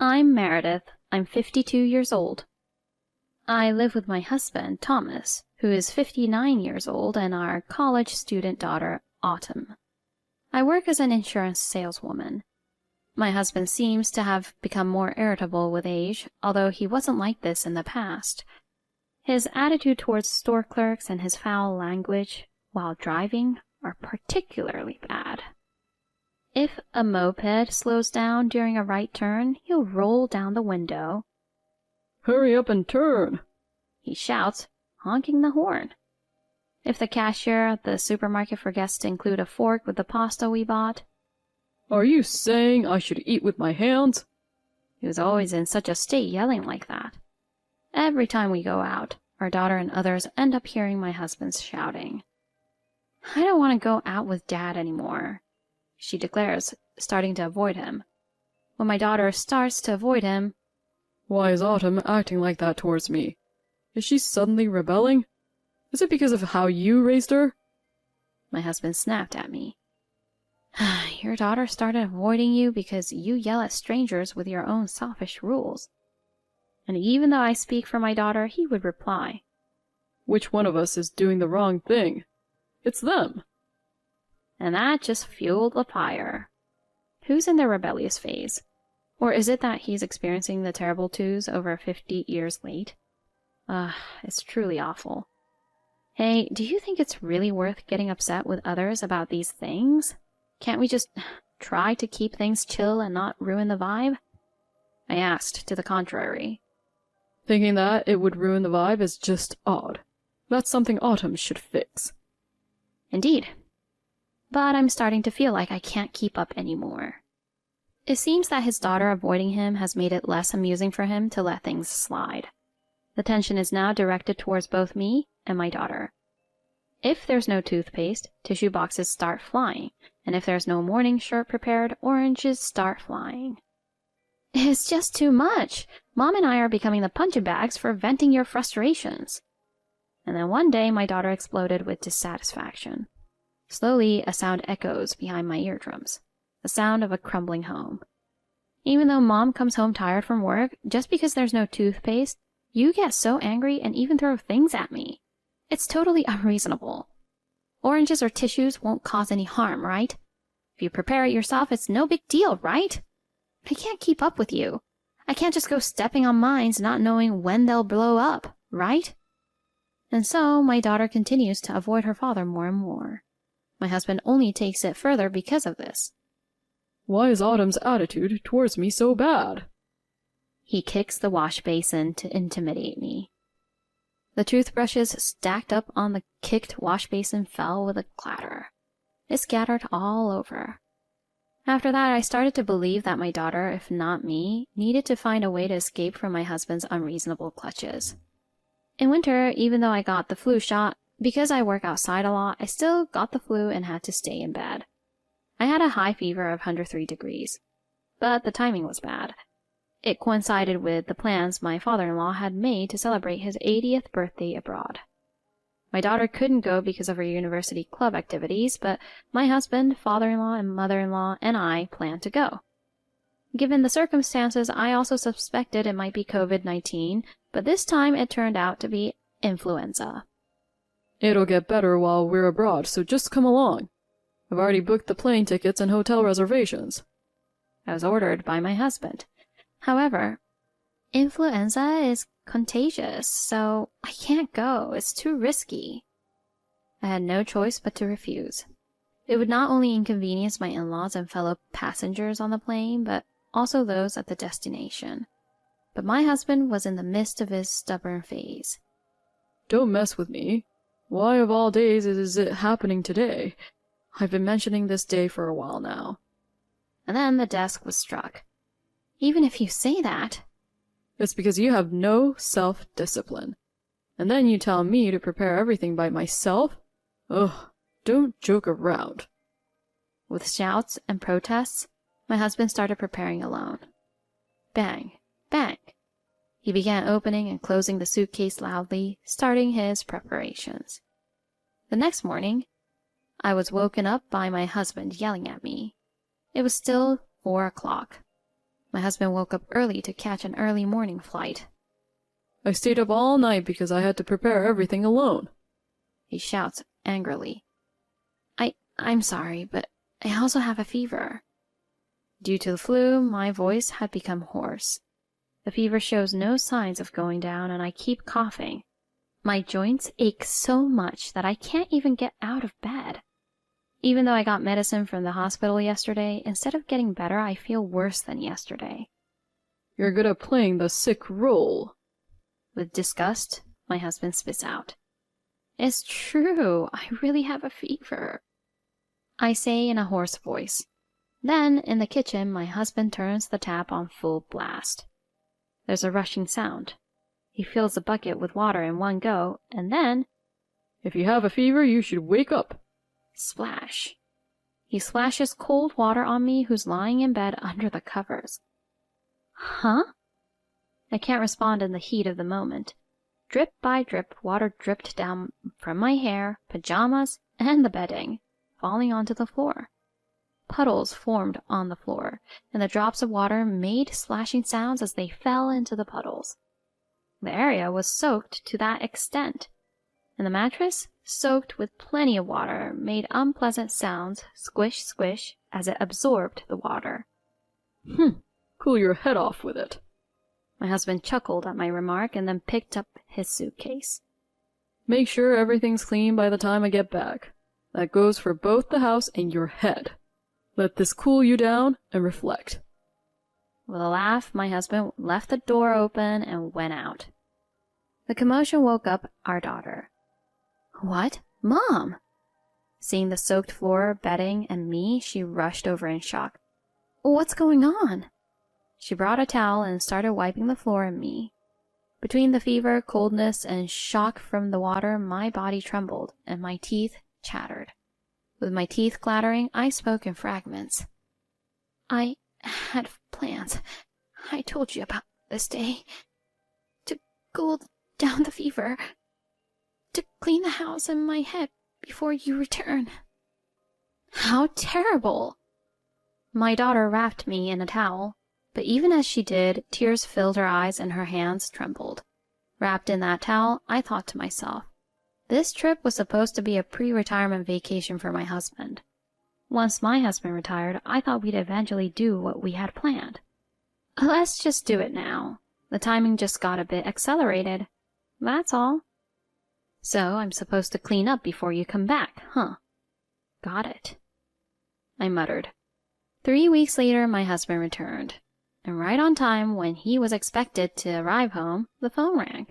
I'm Meredith. I'm 52 years old. I live with my husband, Thomas, who is 59 years old, and our college student daughter, Autumn. I work as an insurance saleswoman. My husband seems to have become more irritable with age, although he wasn't like this in the past. His attitude towards store clerks and his foul language while driving are particularly bad. If a moped slows down during a right turn, he'll roll down the window. "Hurry up and turn," he shouts, honking the horn. If the cashier at the supermarket forgets to include a fork with the pasta we bought, "Are you saying I should eat with my hands?" he was always in such a state yelling like that. Every time we go out, our daughter and others end up hearing my husband's shouting. "I don't want to go out with Dad anymore," she declares, starting to avoid him. When my daughter starts to avoid him, "Why is Autumn acting like that towards me? Is she suddenly rebelling? Is it because of how you raised her?" my husband snapped at me. "Your daughter started avoiding you because you yell at strangers with your own selfish rules." And even though I speak for my daughter, he would reply, "Which one of us is doing the wrong thing? It's them." And that just fueled the fire. Who's in their rebellious phase? Or is it that he's experiencing the terrible twos over 50 years late? It's truly awful. Hey, do you think it's really worth getting upset with others about these things? Can't we just try to keep things chill and not ruin the vibe? I asked to the contrary. Thinking that it would ruin the vibe is just odd. That's something Autumn should fix. Indeed. But I'm starting to feel like I can't keep up anymore. It seems that his daughter avoiding him has made it less amusing for him to let things slide. The tension is now directed towards both me and my daughter. If there's no toothpaste, tissue boxes start flying, and if there's no morning shirt prepared, oranges start flying. It's just too much. Mom and I are becoming the punching bags for venting your frustrations. And then one day my daughter exploded with dissatisfaction. Slowly, a sound echoes behind my eardrums. The sound of a crumbling home. Even though Mom comes home tired from work, just because there's no toothpaste, you get so angry and even throw things at me. It's totally unreasonable. Oranges or tissues won't cause any harm, right? If you prepare it yourself, it's no big deal, right? I can't keep up with you. I can't just go stepping on mines not knowing when they'll blow up, right? And so my daughter continues to avoid her father more and more. My husband only takes it further because of this. Why is Autumn's attitude towards me so bad? He kicks the wash basin to intimidate me. The toothbrushes stacked up on the kicked wash basin fell with a clatter. It scattered all over. After that, I started to believe that my daughter, if not me, needed to find a way to escape from my husband's unreasonable clutches. In winter, even though I got the flu shot, because I work outside a lot, I still got the flu and had to stay in bed. I had a high fever of 103 degrees, but the timing was bad. It coincided with the plans my father-in-law had made to celebrate his 80th birthday abroad. My daughter couldn't go because of her university club activities, but my husband, father-in-law, and mother-in-law and I planned to go. Given the circumstances, I also suspected it might be COVID-19, but this time it turned out to be influenza. It'll get better while we're abroad, so just come along. I've already booked the plane tickets and hotel reservations. I was ordered by my husband. However, influenza is contagious, so I can't go. It's too risky. I had no choice but to refuse. It would not only inconvenience my in-laws and fellow passengers on the plane, but also those at the destination. But my husband was in the midst of his stubborn phase. Don't mess with me. Why of all days is it happening today? I've been mentioning this day for a while now. And then the desk was struck. Even if you say that... It's because you have no self-discipline. And then you tell me to prepare everything by myself? Ugh, don't joke around. With shouts and protests, my husband started preparing alone. Bang, bang. He began opening and closing the suitcase loudly, starting his preparations. The next morning, I was woken up by my husband yelling at me. It was still 4 o'clock. My husband woke up early to catch an early morning flight. I stayed up all night because I had to prepare everything alone. He shouts angrily. I'm sorry, but I also have a fever. Due to the flu, my voice had become hoarse. The fever shows no signs of going down, and I keep coughing. My joints ache so much that I can't even get out of bed. Even though I got medicine from the hospital yesterday, instead of getting better, I feel worse than yesterday. You're good at playing the sick role. With disgust, my husband spits out. It's true, I really have a fever, I say in a hoarse voice. Then, in the kitchen, my husband turns the tap on full blast. There's a rushing sound. He fills the bucket with water in one go, and then, If you have a fever, you should wake up. Splash. He splashes cold water on me, who's lying in bed under the covers. Huh? I can't respond in the heat of the moment. Drip by drip, water dripped down from my hair, pajamas, and the bedding, falling onto the floor. Puddles formed on the floor, and the drops of water made splashing sounds as they fell into the puddles. The area was soaked to that extent, and the mattress, soaked with plenty of water, made unpleasant sounds, squish, squish, as it absorbed the water. Cool your head off with it. My husband chuckled at my remark and then picked up his suitcase. Make sure everything's clean by the time I get back. That goes for both the house and your head. Let this cool you down and reflect. With a laugh, my husband left the door open and went out. The commotion woke up our daughter. What? Mom! Seeing the soaked floor, bedding, and me, she rushed over in shock. What's going on? She brought a towel and started wiping the floor and me. Between the fever, coldness, and shock from the water, my body trembled and my teeth chattered. With my teeth clattering, I spoke in fragments. I had plans. I told you about this day. To cool down the fever. To clean the house and my head before you return. How terrible! My daughter wrapped me in a towel, but even as she did, tears filled her eyes and her hands trembled. Wrapped in that towel, I thought to myself, this trip was supposed to be a pre-retirement vacation for my husband. Once my husband retired, I thought we'd eventually do what we had planned. Let's just do it now. The timing just got a bit accelerated. That's all. So I'm supposed to clean up before you come back, huh? Got it. I muttered. 3 weeks later, my husband returned. And right on time, when he was expected to arrive home, the phone rang.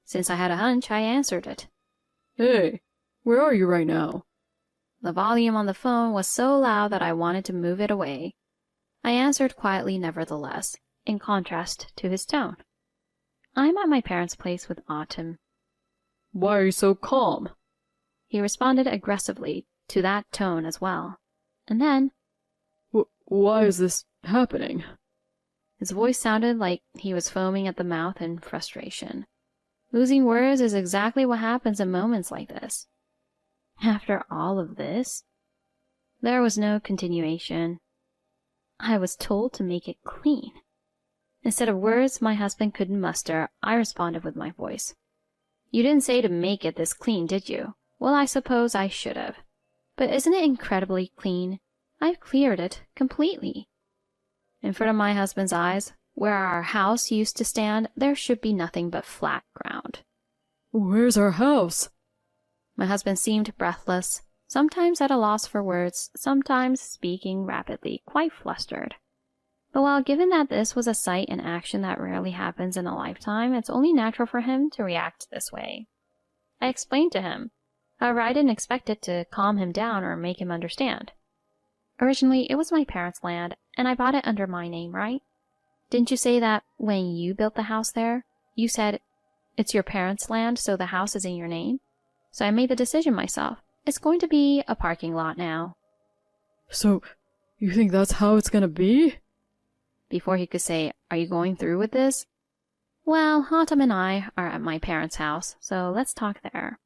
Since I had a hunch, I answered it. Hey, where are you right now? The volume on the phone was so loud that I wanted to move it away. I answered quietly nevertheless, in contrast to his tone. I'm at my parents' place with Autumn. Why are you so calm? He responded aggressively to that tone as well. And then, Why is this happening? His voice sounded like he was foaming at the mouth in frustration. Losing words is exactly what happens in moments like this. After all of this, there was no continuation. I was told to make it clean. Instead of words my husband couldn't muster, I responded with my voice. You didn't say to make it this clean, did you? Well, I suppose I should have. But isn't it incredibly clean? I've cleared it completely. In front of my husband's eyes, where our house used to stand, there should be nothing but flat ground. Where's our house? My husband seemed breathless, sometimes at a loss for words, sometimes speaking rapidly, quite flustered. But while given that this was a sight and action that rarely happens in a lifetime, it's only natural for him to react this way. I explained to him. However, I didn't expect it to calm him down or make him understand. Originally, it was my parents' land, and I bought it under my name, right? Didn't you say that when you built the house there, you said, it's your parents' land, so the house is in your name? So I made the decision myself. It's going to be a parking lot now. So, you think that's how it's gonna be? Before he could say, are you going through with this? Well, Autumn and I are at my parents' house, so let's talk there.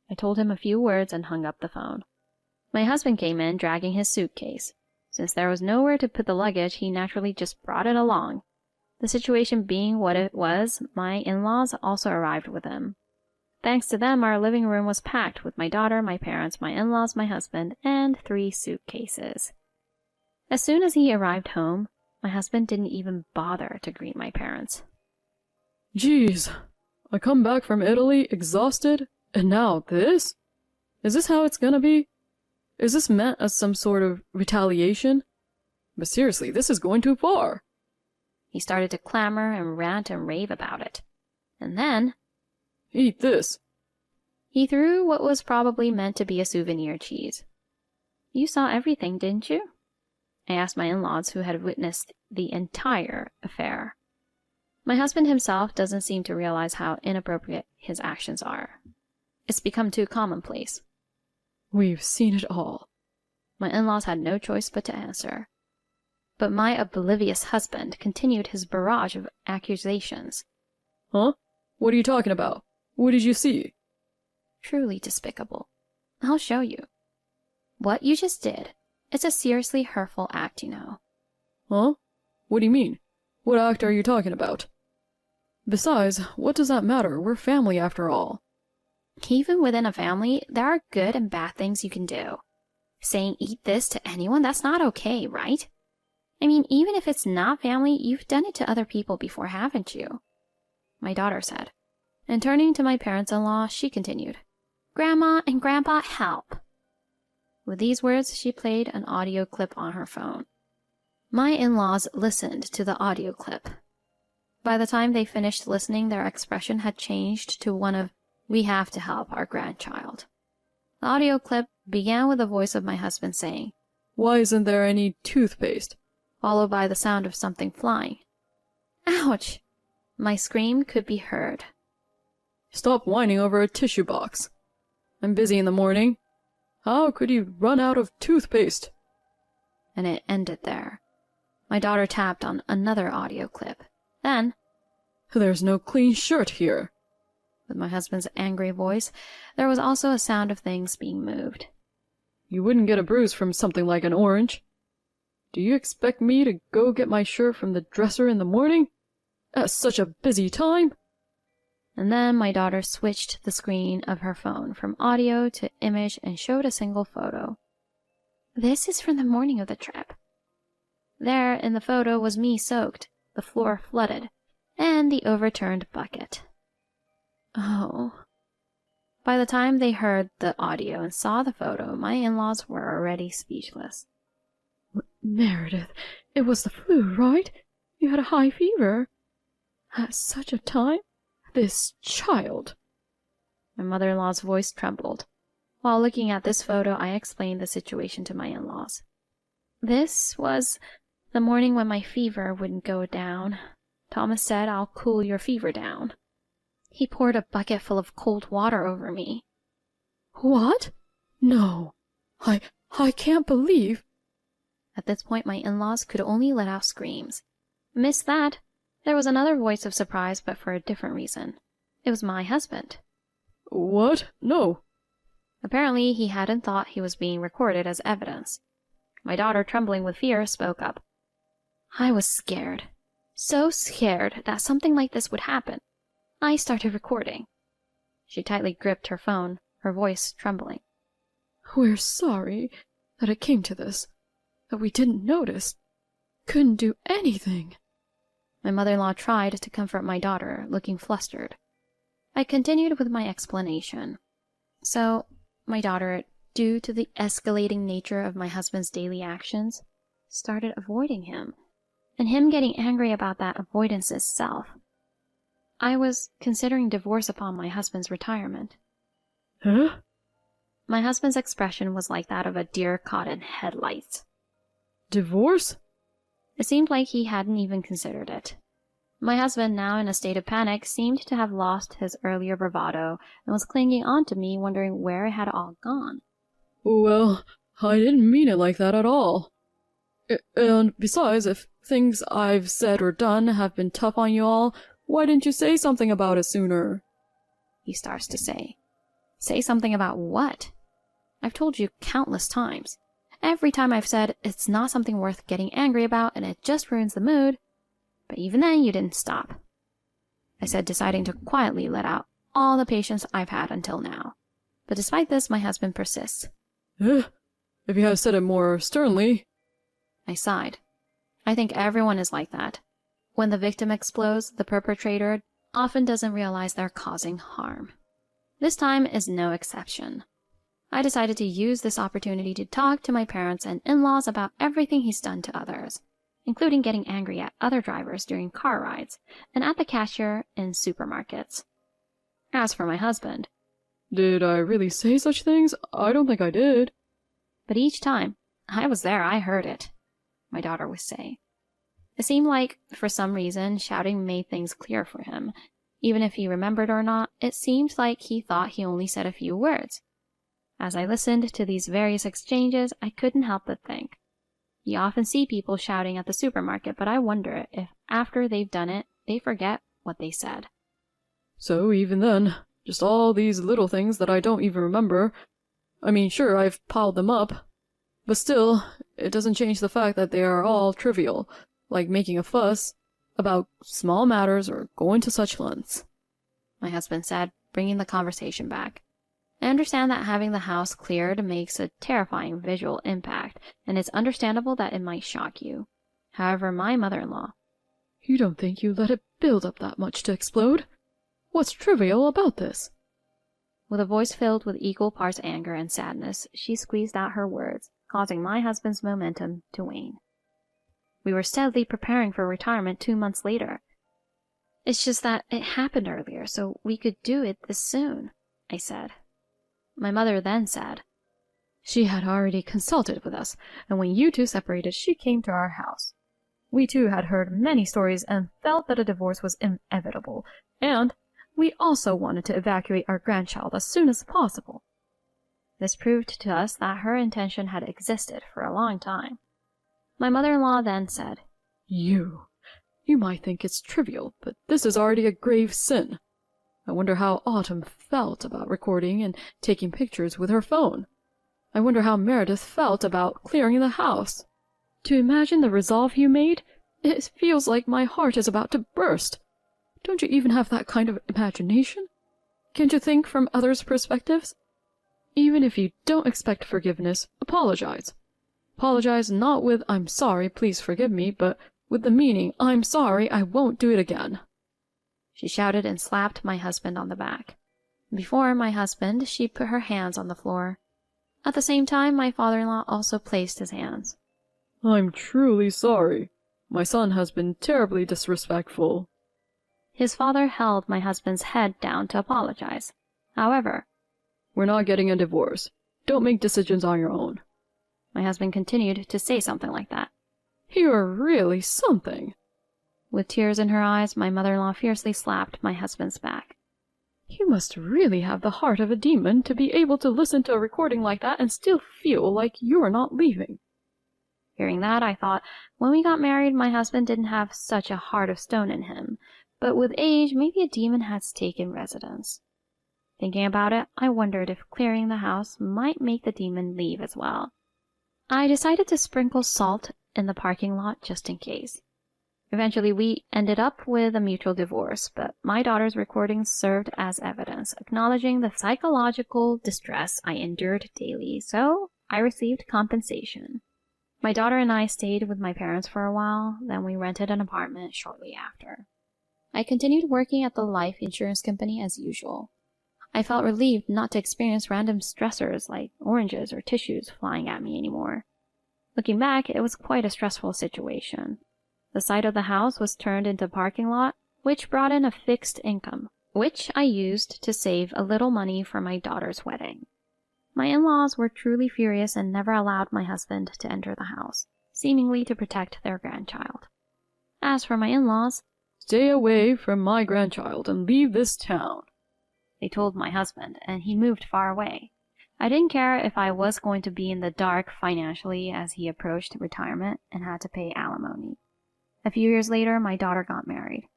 I told him a few words and hung up the phone. My husband came in, dragging his suitcase. Since there was nowhere to put the luggage, he naturally just brought it along. The situation being what it was, my in-laws also arrived with him. Thanks to them, our living room was packed with my daughter, my parents, my in-laws, my husband, and 3 suitcases. As soon as he arrived home, my husband didn't even bother to greet my parents. Jeez, I come back from Italy exhausted, and now this? Is this how it's gonna be? Is this meant as some sort of retaliation? But seriously, this is going too far. He started to clamor and rant and rave about it. And then... Eat this. He threw what was probably meant to be a souvenir cheese. You saw everything, didn't you? I asked my in-laws, who had witnessed the entire affair. My husband himself doesn't seem to realize how inappropriate his actions are. It's become too commonplace. We've seen it all. My in-laws had no choice but to answer. But my oblivious husband continued his barrage of accusations. Huh? What are you talking about? What did you see? Truly despicable. I'll show you. What you just did, it's a seriously hurtful act, you know. Huh? What do you mean? What act are you talking about? Besides, what does that matter? We're family after all. Even within a family, there are good and bad things you can do. Saying eat this to anyone, that's not okay, right? I mean, even if it's not family, you've done it to other people before, haven't you? My daughter said. And turning to my parents-in-law, she continued, Grandma and Grandpa, help. With these words, she played an audio clip on her phone. My in-laws listened to the audio clip. By the time they finished listening, their expression had changed to one of, we have to help our grandchild. The audio clip began with the voice of my husband saying, Why isn't there any toothpaste? Followed by the sound of something flying. Ouch! My scream could be heard. Stop whining over a tissue box. I'm busy in the morning. How could you run out of toothpaste? And it ended there. My daughter tapped on another audio clip. Then, There's no clean shirt here. With my husband's angry voice, there was also a sound of things being moved. You wouldn't get a bruise from something like an orange. Do you expect me to go get my shirt from the dresser in the morning? At such a busy time? And then my daughter switched the screen of her phone from audio to image and showed a single photo. This is from the morning of the trip. There in the photo was me soaked, the floor flooded, and the overturned bucket. Oh. By the time they heard the audio and saw the photo, my in-laws were already speechless. Meredith, it was the flu, right? You had a high fever. At such a time? This child. My mother-in-law's voice trembled. While looking at this photo, I explained the situation to my in-laws. This was the morning when my fever wouldn't go down. Thomas said, I'll cool your fever down. He poured a bucket full of cold water over me. What? No. I can't believe... At this point, my in-laws could only let out screams. Amidst that, there was another voice of surprise, but for a different reason. It was my husband. What? No. Apparently, he hadn't thought he was being recorded as evidence. My daughter, trembling with fear, spoke up. I was scared. So scared that something like this would happen. I started recording. She tightly gripped her phone, her voice trembling. We're sorry that it came to this, that we didn't notice, couldn't do anything. My mother-in-law tried to comfort my daughter, looking flustered. I continued with my explanation. So, my daughter, due to the escalating nature of my husband's daily actions, started avoiding him, and him getting angry about that avoidance itself. I was considering divorce upon my husband's retirement. Huh? My husband's expression was like that of a deer caught in headlights. Divorce? It seemed like he hadn't even considered it. My husband, now in a state of panic, seemed to have lost his earlier bravado and was clinging on to me, wondering where it had all gone. Well, I didn't mean it like that at all. And besides, if things I've said or done have been tough on you all, why didn't you say something about it sooner? He starts to say. Say something about what? I've told you countless times. Every time I've said it's not something worth getting angry about and it just ruins the mood. But even then, you didn't stop, I said, deciding to quietly let out all the patience I've had until now. But despite this, my husband persists. If you had said it more sternly. I sighed. I think everyone is like that. When the victim explodes, the perpetrator often doesn't realize they're causing harm. This time is no exception. I decided to use this opportunity to talk to my parents and in-laws about everything he's done to others, including getting angry at other drivers during car rides and at the cashier in supermarkets. As for my husband, Did I really say such things? I don't think I did. but each time, I was there, I heard it, my daughter would say. It seemed like, for some reason, shouting made things clear for him. Even if he remembered or not, it seemed like he thought he only said a few words. As I listened to these various exchanges, I couldn't help but think. You often see people shouting at the supermarket, but I wonder if after they've done it, they forget what they said. So even then, just all these little things that I don't even remember. I mean, sure, I've piled them up, but still, it doesn't change the fact that they are all trivial, like making a fuss about small matters or going to such lengths, my husband said, bringing the conversation back. I understand that having the house cleared makes a terrifying visual impact, and it's understandable that it might shock you. However, my mother-in-law... You don't think you let it build up that much to explode? What's trivial about this? With a voice filled with equal parts anger and sadness, she squeezed out her words, causing my husband's momentum to wane. We were steadily preparing for retirement 2 months later. It's just that it happened earlier, so we could do it this soon, I said. My mother then said, She had already consulted with us, and when you two separated, she came to our house. We too had heard many stories and felt that a divorce was inevitable, and we also wanted to evacuate our grandchild as soon as possible. This proved to us that her intention had existed for a long time. My mother-in-law then said, You might think it's trivial, but this is already a grave sin. I wonder how Autumn felt about recording and taking pictures with her phone. I wonder how Meredith felt about clearing the house. To imagine the resolve you made, it feels like my heart is about to burst. Don't you even have that kind of imagination? Can't you think from others' perspectives? Even if you don't expect forgiveness, apologize. Apologize not with "I'm sorry, please forgive me," but with the meaning "I'm sorry, I won't do it again." She shouted and slapped my husband on the back. Before my husband, she put her hands on the floor. At the same time, my father-in-law also placed his hands. I'm truly sorry. My son has been terribly disrespectful. His father held my husband's head down to apologize. However, we're not getting a divorce. Don't make decisions on your own. My husband continued to say something like that. You're really something. With tears in her eyes, my mother-in-law fiercely slapped my husband's back. You must really have the heart of a demon to be able to listen to a recording like that and still feel like you're not leaving. Hearing that, I thought, when we got married, my husband didn't have such a heart of stone in him, but with age, maybe a demon has taken residence. Thinking about it, I wondered if clearing the house might make the demon leave as well. I decided to sprinkle salt in the parking lot just in case. Eventually, we ended up with a mutual divorce, but my daughter's recordings served as evidence, acknowledging the psychological distress I endured daily, so I received compensation. My daughter and I stayed with my parents for a while, then we rented an apartment shortly after. I continued working at the life insurance company as usual. I felt relieved not to experience random stressors like oranges or tissues flying at me anymore. Looking back, it was quite a stressful situation. The site of the house was turned into a parking lot, which brought in a fixed income, which I used to save a little money for my daughter's wedding. My in-laws were truly furious and never allowed my husband to enter the house, seemingly to protect their grandchild. As for my in-laws, stay away from my grandchild and leave this town, they told my husband, and he moved far away. I didn't care if I was going to be in the dark financially as he approached retirement and had to pay alimony. A few years later, my daughter got married.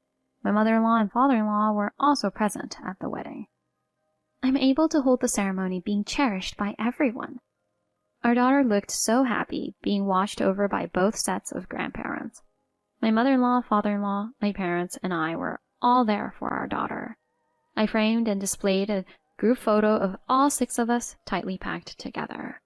My mother-in-law and father-in-law were also present at the wedding. I'm able to hold the ceremony being cherished by everyone. Our daughter looked so happy, being watched over by both sets of grandparents. My mother-in-law, father-in-law, my parents, and I were all there for our daughter. I framed and displayed a group photo of all 6 of us tightly packed together.